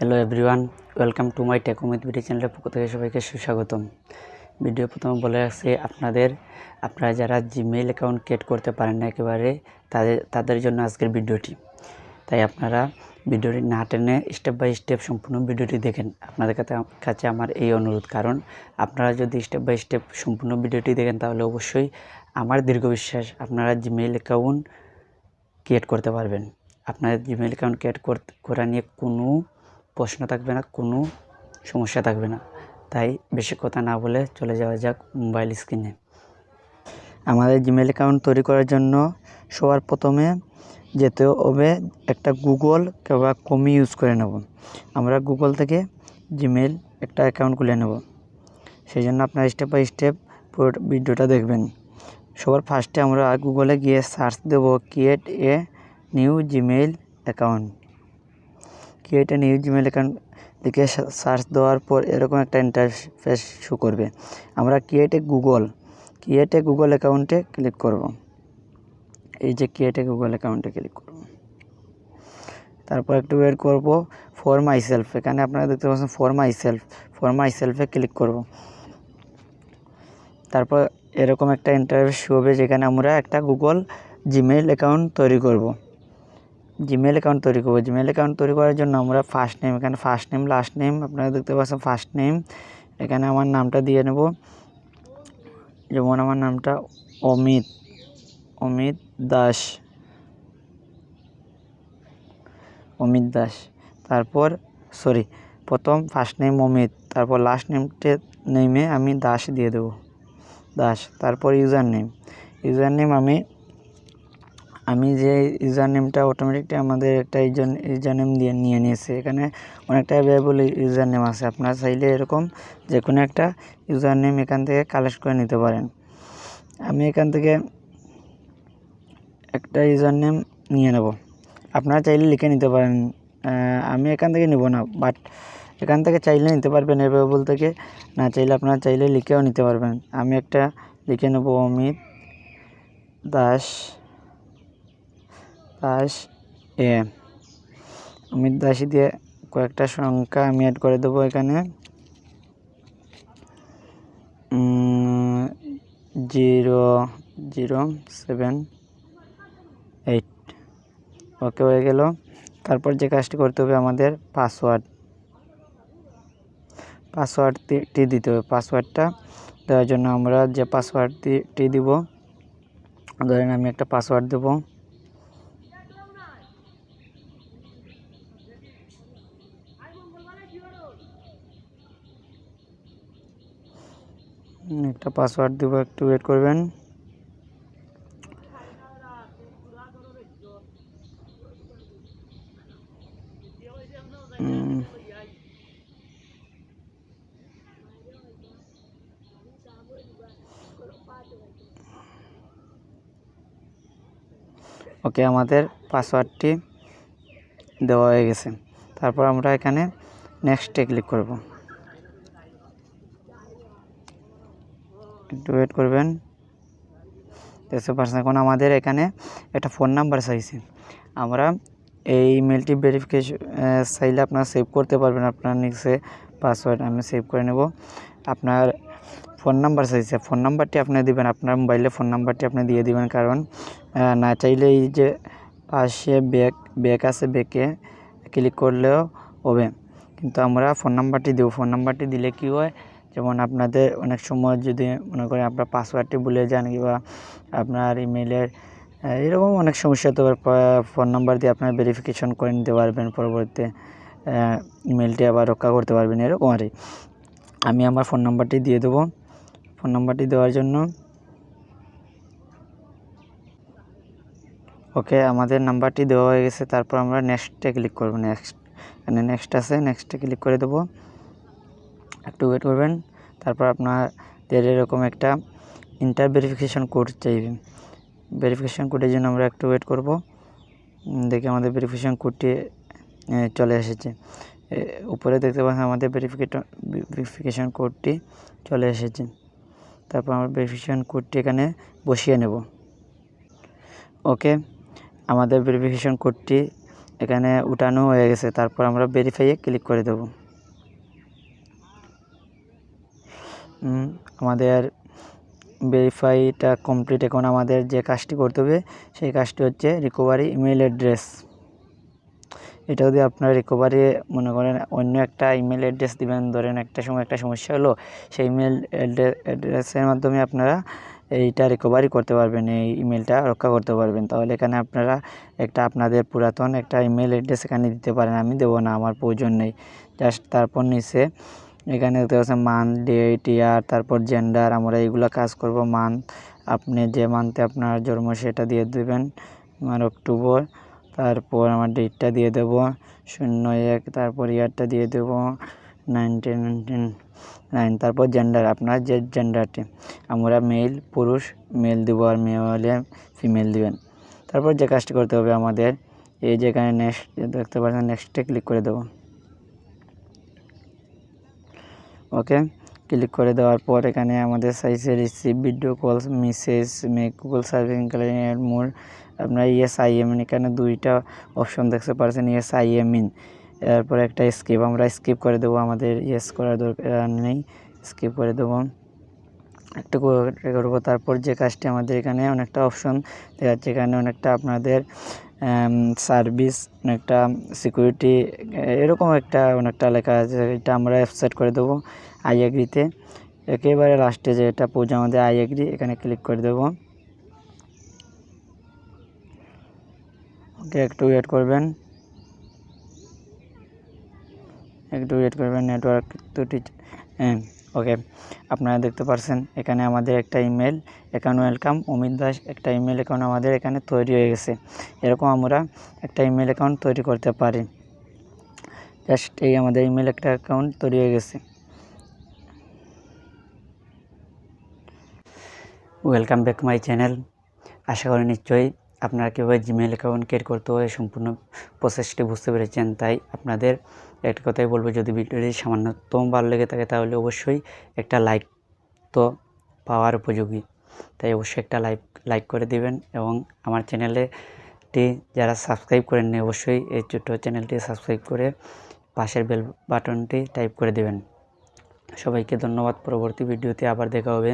Hello everyone, welcome to my tech Amit video চ্যানেলের পক্ষ থেকে সবাইকে সুস্বাগতম। ভিডিও প্রথমে বলে রাখছি, আপনারা যারা জিমেইল অ্যাকাউন্ট ক্রিয়েট করতে পারেন না একেবারে, তাদের জন্য আজকের ভিডিওটি। তাই আপনারা ভিডিওটি না টেনে স্টেপ বাই স্টেপ সম্পূর্ণ ভিডিওটি দেখেন। আপনাদের কাছে আমার এই অনুরোধ, কারণ আপনারা যদি স্টেপ বাই স্টেপ সম্পূর্ণ ভিডিওটি দেখেন তাহলে অবশ্যই আমার দীর্ঘ বিশ্বাস আপনারা জিমেইল অ্যাকাউন্ট ক্রিয়েট করতে পারবেন। আপনাদের জিমেইল অ্যাকাউন্ট ক্রিয়েট করা নিয়ে কোনো প্রশ্ন থাকবে না, কোনো সমস্যা থাকবে না। তাই বেশি কথা না বলে চলে যাওয়া যাক মোবাইল স্ক্রিনে। আমাদের জিমেইল অ্যাকাউন্ট তৈরি করার জন্য সবার প্রথমে যেতে হবে একটা গুগল কিংবা ক্রোম ইউজ করে নেব। আমরা গুগল থেকে জিমেইল একটা অ্যাকাউন্ট খুলে নেব। সেই জন্য আপনারা স্টেপ বাই স্টেপ পুরো ভিডিওটা দেখবেন। সবার ফার্স্টে আমরা গুগলে গিয়ে সার্চ দেব create a new Gmail account. Create a new Gmail account লিখে সার্চ দেওয়ার পর এরকম একটা ইন্টারফেস শো করবে। আমরা ক্রিয়েট এ গুগল অ্যাকাউন্টে ক্লিক করব। এই যে ক্রিয়েট এ গুগল অ্যাকাউন্টে ক্লিক করব, তারপর একটু ওয়েট করব। ফর মাই সেলফ, এখানে আপনারা দেখতে পাচ্ছেন ফর মাই সেলফে ক্লিক করব। তারপর এরকম একটা ইন্টারফেস শো হবে, যেখানে আমরা একটা গুগল জিমেইল অ্যাকাউন্ট তৈরি করব। জিমেইল অ্যাকাউন্ট তৈরি করার জন্য আমরা ফার্স্ট নেম, এখানে ফার্স্ট নেম লাস্ট নেম আপনারা দেখতে পাচ্ছেন। ফার্স্ট নেম, এখানে আমার নামটা দিয়ে নেব, যেমন আমার নামটা অমিত দাস। তারপর প্রথম ফার্স্ট নেম অমিত, তারপর লাস্ট নেমে আমি দাস দিয়ে দেব, দাস। তারপর ইউজার নেম আমি যে ইউজার নেমটা অটোমেটিকলি আমাদের একটা ইউজার নেম দিয়ে নিয়ে নিয়েছে। এখানে অনেকটা অ্যাভেলেবল ইউজার নেম আছে, আপনারা চাইলে এরকম যে কোনো একটা ইউজার নেম এখান থেকে কালেক্ট করে নিতে পারেন। আমি এখান থেকে একটা ইউজার নেম নিয়ে নেব, আপনারা চাইলে লিখে নিতে পারেন। আমি এখান থেকে নেব না, বাট এখান থেকে চাইলে নিতে পারবেন অ্যাভেলেবল থেকে, না চাইলে আপনারা চাইলে লিখেও নিতে পারবেন। আমি একটা লিখে নেব অমিত দাস অমিত দাসী দিয়ে কয়েকটা সংখ্যা আমি অ্যাড করে দেবো এখানে। 0078 ওকে হয়ে গেল। তারপর যে কাজটি করতে হবে, আমাদের পাসওয়ার্ডটি দিতে হবে। পাসওয়ার্ডটা দেওয়ার জন্য আমরা যে পাসওয়ার্ডটি দিব, ধরেন আমি একটা পাসওয়ার্ড দেব। দেব, একটু ওয়েট করবেন। ওকে, আমাদের পাসওয়ার্ডটি দেওয়া হয়ে গেছে। তারপর আমরা এখানে নেক্সটে ক্লিক করব, একটু ওয়েট করবেন। দেখতে পাচ্ছেন এখন আমাদের এখানে একটা ফোন নাম্বার চাইছে। আমরা এই ইমেলটি ভেরিফিকেশন চাইলে আপনারা সেভ করতে পারবেন আপনার নিচে পাসওয়ার্ড। আমি সেভ করে নেব। আপনার ফোন নাম্বার চাইছে, ফোন নাম্বারটি আপনি দিবেন, আপনার মোবাইলে ফোন নাম্বারটি আপনি দিয়ে দিবেন, কারণ না চাইলে এই যে পাশে ব্যাক আছে, ব্যাকে ক্লিক করলেও হবে, কিন্তু আমরা ফোন নাম্বারটি দেব। ফোন নাম্বারটি দিলে কি হয়, যেমন আপনাদের অনেক সময় যদি মনে করেন আপনার পাসওয়ার্ডটি ভুলে যান, কিংবা আপনার ইমেলের এরকম অনেক সমস্যা হতে পারে, ফোন নাম্বার দিয়ে আপনার ভেরিফিকেশন করে নিতে পারবেন, পরবর্তীতে ইমেলটি আবার রক্ষা করতে পারবেন, এরকম আর। আমি আমার ফোন নাম্বারটি দিয়ে দেবো। ফোন নাম্বারটি দেওয়ার জন্য ওকে, আমাদের নাম্বারটি দেওয়া হয়ে গেছে। তারপর আমরা নেক্সটে ক্লিক করব। এখানে নেক্সট আছে, নেক্সটে ক্লিক করে দেবো, একটু ওয়েট করবেন। তারপর আপনাদের এরকম একটা ভেরিফিকেশন কোড চাইবে। ভেরিফিকেশন কোডের জন্য আমরা একটু ওয়েট করব। দেখি আমাদের ভেরিফিকেশন কোডটি চলে এসেছে। উপরে দেখতে পাচ্ছেন আমাদের ভেরিফিকেশন কোডটি চলে এসেছে। তারপর আমরা ভেরিফিকেশন কোডটি এখানে বসিয়ে নেব। ওকে, আমাদের ভেরিফিকেশন কোডটি এখানে উঠানো হয়ে গেছে। তারপর আমরা ভেরিফাইয়ে ক্লিক করে দেব। আমাদের ভেরিফাইটা কমপ্লিট। এখন আমাদের যে কাজটি করতে হবে সেই কাজটি হচ্ছে রিকভারি ইমেল অ্যাড্রেস। এটা যদি আপনার রিকভারি মনে করেন অন্য একটা ইমেল অ্যাড্রেস দিবেন, ধরেন একটা সময় একটা সমস্যা হলো, সেই ইমেল অ্যাড্রেসের মাধ্যমে আপনারা এইটা রিকভারি করতে পারবেন, এই ইমেলটা রক্ষা করতে পারবেন। তাহলে এখানে আপনারা একটা আপনাদের পুরাতন একটা ইমেল অ্যাড্রেস এখানে দিতে পারেন। আমি দেবো না, আমার প্রয়োজন নেই। জাস্ট তারপর নিচে এখানে দেখতে পাচ্ছেন মান্থ, ডেট, ইয়ার, তারপর জেন্ডার। আমরা এইগুলো কাজ করব। মান্থ, আপনি যে মান্থে আপনার জন্ম সেটা দিয়ে দেবেন, আমার অক্টোবর। তারপর আমার ডেটটা দিয়ে দেব 01, তারপর ইয়ারটা দিয়ে দেব 1999। তারপর জেন্ডার, আপনার যে জেন্ডারটি, আমরা মেল, পুরুষ মেল দেবো, আর মেয়ে হলে ফিমেল দিবেন। তারপর যে কাজটি করতে হবে আমাদের, এই যেখানে নেক্সট দেখতে পাচ্ছেন, নেক্সটে ক্লিক করে দেব। ওকে, ক্লিক করে দেওয়ার পর এখানে আমাদের সাইজে receive video calls, message, make Google serving more. আপনার ইয়েস আই এম ইন, এখানে দুইটা অপশন দেখতে পাচ্ছেন, ইয়েস আই এম ইন। এরপর একটা স্কিপ, আমরা স্কিপ করে দেবো, আমাদের ইয়েস করার দরকার নেই, স্কিপ করে দেবো, একটু করবো। তারপর যে কাজটি আমাদের এখানে অনেকটা অপশন দেখা যাচ্ছে, এখানে অনেকটা আপনাদের সার্ভিস, অনেকটা সিকিউরিটি, এরকম অনেকটা লেখা আছে। এটা আমরা অ্যাকসেপ্ট করে দেবো আই এগ্রিতে। একেবারে লাস্টে যে এটা পৌঁছে আমাদের আই এগ্রি, এখানে ক্লিক করে দেবো। ওকে, একটু ওয়েট করবেন, নেটওয়ার্ক তো ওকে, আপনারা দেখতে পাচ্ছেন এখানে আমাদের একটা email account, welcome Amit Das, একটা ইমেল অ্যাকাউন্ট আমাদের এখানে তৈরি হয়ে গেছে। এরকম আমরা একটা ইমেল অ্যাকাউন্ট তৈরি করতে পারি। জাস্ট এই আমাদের ইমেল একটা অ্যাকাউন্ট তৈরি হয়ে গেছে। Welcome back my channel. আশা করি নিশ্চয়ই আপনারা কীভাবে জিমেল অ্যাকাউন্ট ক্রিয়েট করতে হয় সম্পূর্ণ প্রসেসটি বুঝতে পেরেছেন। তাই আপনাদের একটা কথাই বলবো, যদি ভিডিওটি সামান্যতম ভালো লেগে থাকে তাহলে অবশ্যই একটা লাইক তো পাওয়ার উপযোগী, তাই অবশ্যই একটা লাইক করে দিবেন। এবং আমার চ্যানেলটি যারা সাবস্ক্রাইব করেননি, অবশ্যই এই ছোট্ট চ্যানেলটি সাবস্ক্রাইব করে পাশের বেল বাটনটি টাইপ করে দিবেন। সবাইকে ধন্যবাদ। পরবর্তী ভিডিওতে আবার দেখা হবে।